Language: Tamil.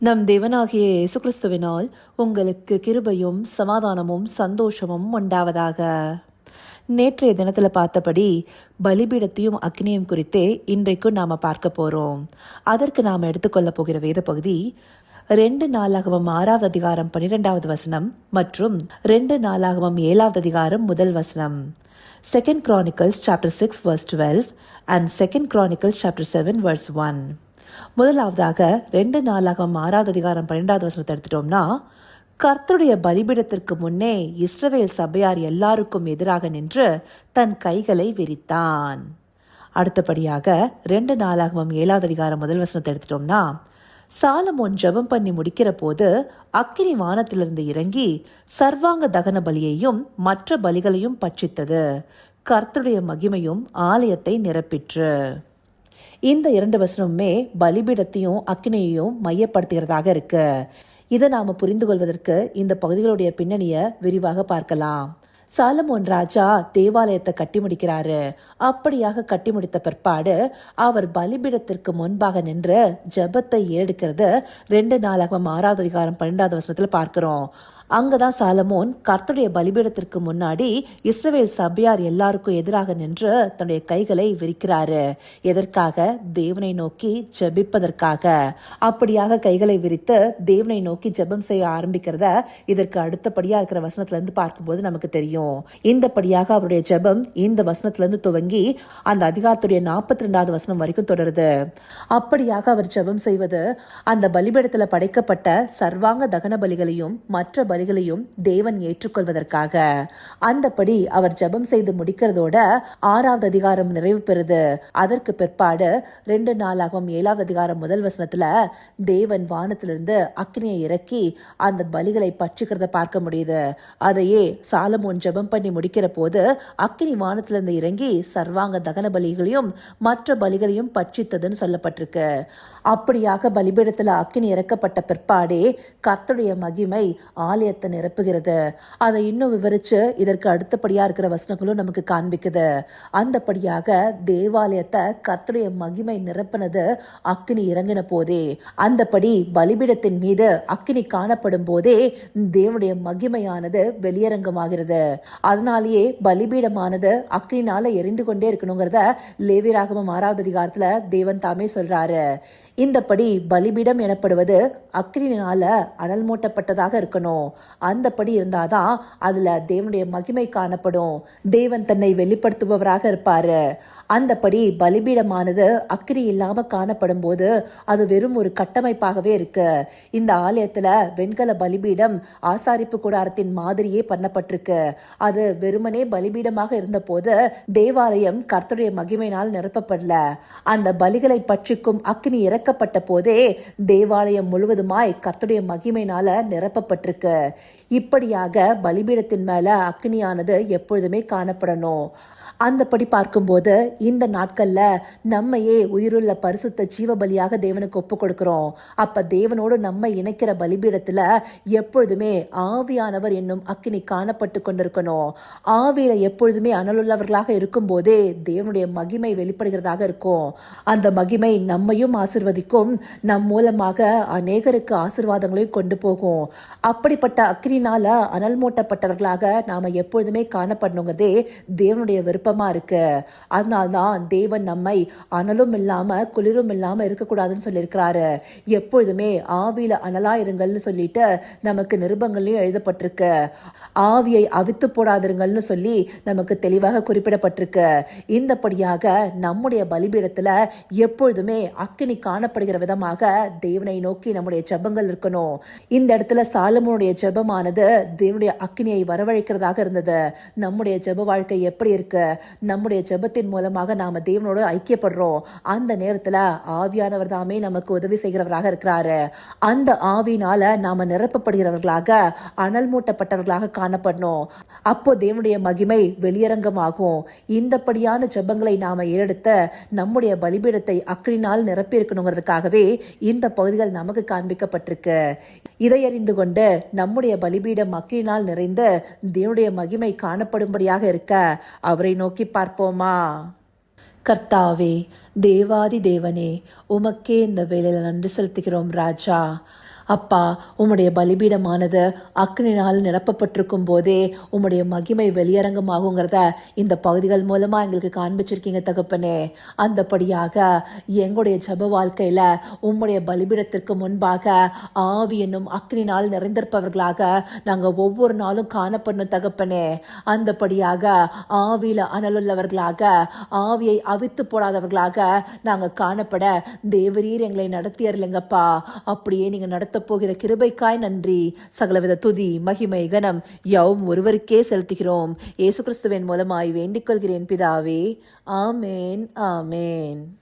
நம் தேவனாகிய இயேசு கிறிஸ்துவினால் உங்களுக்கு கிருபையும் சமாதானமும் சந்தோஷமும் உண்டாவதாக. நேற்றைய தினத்தில் பார்த்தபடி பலிபீடத்தையும் அக்னியும் குறித்தே இன்றைக்கும் நாம் பார்க்க போகிறோம். அதற்கு நாம் எடுத்துக்கொள்ள போகிற வேத பகுதி 2 நாளாகமம் 6வது அதிகாரம் 12வது வசனம் மற்றும் 2 நாளாகமம் 7வது அதிகாரம் 1 வசனம். 2 Chronicles chapter 6 verse 12 and 2 Chronicles chapter 7 verse 1. முதலாவதாக 2 நாளாகமம் 6வது அதிகாரம் 12வது வசனத்தை எடுத்துட்டோம்னா, கர்த்தருடைய பலிபீடத்திற்கு முன்னே இஸ்ரவேல் சபையார் எல்லாருக்கும் எதிராக நின்று தன் கைகளை விரித்தான். அடுத்தபடியாக 2 நாளாகமம் 7வது அதிகாரம் 1 வசனத்தை எடுத்துட்டோம்னா, சாலமோன் ஜெபம் பண்ணி முடிக்கிற போது அக்கினி வானத்திலிருந்து இறங்கி சர்வாங்க தகன பலியையும் மற்ற பலிகளையும் பட்சித்தது, கர்த்தருடைய மகிமையும் ஆலயத்தை நிரப்பிற்று. இந்த 2 வசனமுமே பலிபீடத்தையும் அக்கினியையும் மையப்படுத்துகிறதாக இருக்கு. இதை நாம புரிந்து கொள்வதற்கு இந்த பகுதிகளுடைய பின்னணியை விரிவாக பார்க்கலாம். சாலமோன் ராஜா தேவாலயத்தை கட்டி முடிக்கிறாரு. அப்படியாக கட்டி முடித்த பிற்பாடு அவர் பலிபீடத்திற்கு முன்பாக நின்று ஜெபத்தை ஏறெடுக்கிறது 2 நாளாகமம் 6வது அதிகாரம் 12வது வசனத்துல பார்க்கிறோம். அங்கதான் சாலமோன் கர்த்தருடைய பலிபீடத்திற்கு முன்னாடி இஸ்ரவேல் சபையார் எல்லாருக்கும் எதிராக நின்று தன்னுடைய கைகளை விரிக்கிறாரு. எதற்காக? தேவனை நோக்கி ஜெபிப்பதற்காக. அப்படியாக கைகளை விரித்து தேவனை நோக்கி ஜெபம் செய்ய ஆரம்பிக்கிறத இதற்கு அடுத்தபடியா இருக்கிற வசனத்துல இருந்து பார்க்கும்போது நமக்கு தெரியும். இந்தபடியாக அவருடைய ஜெபம் இந்த வசனத்துல இருந்து துவங்கி அந்த அதிகாரத்துடைய 42வது வசனம் வரைக்கும் தொடருது. அப்படியாக அவர் ஜெபம் செய்வது அந்த பலிபீடத்துல படைக்கப்பட்ட சர்வாங்க தகன பலிகளையும் மற்ற பலிகளையும் தேவன் ஏற்றுக்கொள்வதற்காக. அந்தபடி அவர் ஜெபம் செய்து முடிக்கிறதோட 6வது அதிகாரம் நிறைவு பெறுது. அதற்கு பிற்பாடு 2 நாளாகமம் 7வது அதிகாரம் 1 வசனத்துல தேவன் வானத்திலிருந்து அக்னியை இறக்கி அந்த பலிகளை பட்சிக்கிறத பார்க்க முடியுது. அதையே சாலமோன் ஜெபம் பண்ணி முடிக்கிற போது அக்னி வானத்திலிருந்து இறங்கி சர்வாங்க தகன பலிகளையும் மற்ற பலிகளையும் பட்சித்ததுன்னு சொல்லப்பட்டிருக்கு. அப்படியாக பலிபீடத்துல அக்னி இறக்கப்பட்ட பிற்பாடே கர்த்தருடைய மகிமை ஆலயத்தை நிரப்புகிறது. அதை இன்னும் விவரிச்சு இதற்கு அடுத்தபடியா இருக்கிற வசனங்களும் நமக்கு காண்பிக்குது. அந்தபடியாக தேவாலயத்தை கர்த்தருடைய மகிமை நிரப்பினது அக்னி இறங்கின போதே. அந்தபடி பலிபீடத்தின் மீது அக்னி காணப்படும் போதே தேவனுடைய மகிமையானது வெளியரங்கமாகிறது. அதனாலேயே பலிபீடமானது அக்னினால எரிந்து கொண்டே இருக்கணுங்கிறத லேவியராகமம் 6வது அதிகாரத்துல தேவன் தாமே சொல்றாரு. இந்தபடி பலிபீடம் எனப்படுவது அக்னியினால அனல் மூட்டப்பட்டதாக இருக்கணும். அந்தபடி இருந்தாதான் அதுல தேவனுடைய மகிமை காணப்படும். தேவன் தன்னை வெளிப்படுத்துபவராக இருப்பாரு. அந்தபடி பலிபீடமானது அக்கினி இல்லாம காணப்படும் போது அது வெறும் ஒரு கட்டமைப்பாகவே இருக்கு. இந்த ஆலயத்துல வெண்கல பலிபீடம் ஆசாரிப்பு கூடாரத்தின் மாதிரியே பண்ணப்பட்டிருக்கு. அது வெறுமனே பலிபீடமாக இருந்த போது தேவாலயம் கர்த்தருடைய மகிமையினால் நிரப்பப்படல. அந்த பலிகளை பட்சிக்கும் அக்கினி இறக்கப்பட்ட போதே தேவாலயம் முழுவதுமாய் கர்த்தருடைய மகிமையினால நிரப்பப்பட்டிருக்கு. இப்படியாக பலிபீடத்தின் மேல அக்கினியானது எப்பொழுதுமே காணப்படணும். அந்தபடி பார்க்கும்போது இந்த நாட்கள்ல நம்மையே உயிருள்ள பரிசுத்த ஜீவ பலியாக தேவனுக்கு ஒப்பு கொடுக்கிறோம். அப்ப தேவனோடு நம்ம இணைக்கிற பலிபீடத்துல எப்பொழுதுமே ஆவியானவர் என்னும் அக்கினி காணப்பட்டு கொண்டிருக்கணும். ஆவியில எப்பொழுதுமே அனலுள்ளவர்களாக இருக்கும் போதே தேவனுடைய மகிமை வெளிப்படுகிறதாக இருக்கும். அந்த மகிமை நம்மையும் ஆசிர்வதிக்கும், நம் மூலமாக அநேகருக்கு ஆசிர்வாதங்களையும் கொண்டு போகும். அப்படிப்பட்ட அக்கினினால அனல் மூட்டப்பட்டவர்களாக நாம எப்பொழுதுமே காணப்படணுங்கிறதே தேவனுடைய விருப்பம் இருக்கு. அதனால்தான் தேவன் நம்மை அனலும் இல்லாம குளிரும் இல்லாம இருக்கக்கூடாதுன்னு சொல்லியிருக்கிறாரு. எப்பொழுதுமே ஆவியில அனலா இருங்கள்னு சொல்லிட்டு நமக்கு நிருபங்களையும் எழுதப்பட்டிருக்கு. ஆவியை அவித்து போடாதிருங்கள்னு சொல்லி நமக்கு தெளிவாக குறிப்பிடப்பட்டிருக்கு. இந்தபடியாக நம்முடைய பலிபீடத்துல எப்பொழுதுமே அக்கினி காணப்படுகிற விதமாக தேவனை நோக்கி நம்முடைய ஜெபங்கள் இருக்கணும். இந்த இடத்துல சாலமோனுடைய ஜெபமானது தேவனுடைய அக்கினியை வரவழைக்கிறதாக இருந்தது. நம்முடைய ஜெப வாழ்க்கை எப்படி இருக்கு? நம்முடைய ஜெபத்தின் மூலமாக நாம தேவனோடு ஐக்கியப்படுறோம். அந்த நேரத்துல ஆவியானவர் தாமே நமக்கு உதவி செய்கிறவராக இருக்கிறாரு. அந்த ஆவியினால நாம நிரப்பப்படுகிறவர்களாக அனல் மூட்டப்பட்டவர்களாக காணப்படணும். அப்போ தேவனுடைய மகிமை வெளியரங்கமாகும். இந்தபடியான ஜெபங்களை நாம ஏறெடுத்த நம்முடைய பலிபீடத்தை அக்கினினால் நிரப்பி இருக்கணுங்கிறதுக்காகவே இந்த பகுதிகள் நமக்கு காண்பிக்கப்பட்டிருக்கு. இதை அறிந்து கொண்டு நம்முடைய பலிபீடம் அக்கினினால் நிறைந்து தேவனுடைய மகிமை காணப்படும்படியாக இருக்க அவரை நோக்கி பார்ப்போமா? கர்த்தாவே, தேவாதி தேவனே, உமக்கே இந்த வேளையில நன்றி செலுத்துகிறோம் ராஜா. அப்பா, உம்முடைய பலிபீடமானது அக்னினால் நிரப்பப்பட்டிருக்கும் போதே உம்முடைய மகிமை வெளியரங்கமாகுங்கிறத இந்த பகுதிகள் மூலமா எங்களுக்கு காண்பிச்சிருக்கீங்க தகப்பனே. அந்தபடியாக எங்களுடைய ஜப வாழ்க்கையில உம்முடைய பலிபீடத்திற்கு முன்பாக ஆவி என்னும் அக்னினால் நிறைந்திருப்பவர்களாக நாங்க ஒவ்வொரு நாளும் காணப்படணும் தகப்பனே. அந்தபடியாக ஆவியில அனலுள்ளவர்களாக, ஆவியை அவித்து போடாதவர்களாக நாங்க காணப்பட தேவரீர் எங்களை நடத்தியறலைங்கப்பா. அப்படியே நீங்க நடத்த போகிற கிருபைக்காய் நன்றி. சகலவித துதி, மகிமை, கனம் யாவும் ஒருவருக்கே செலுத்துகிறோம். இயேசு கிறிஸ்துவின் மூலமாய் வேண்டிக் கொள்கிறேன் பிதாவே. ஆமேன், ஆமேன்.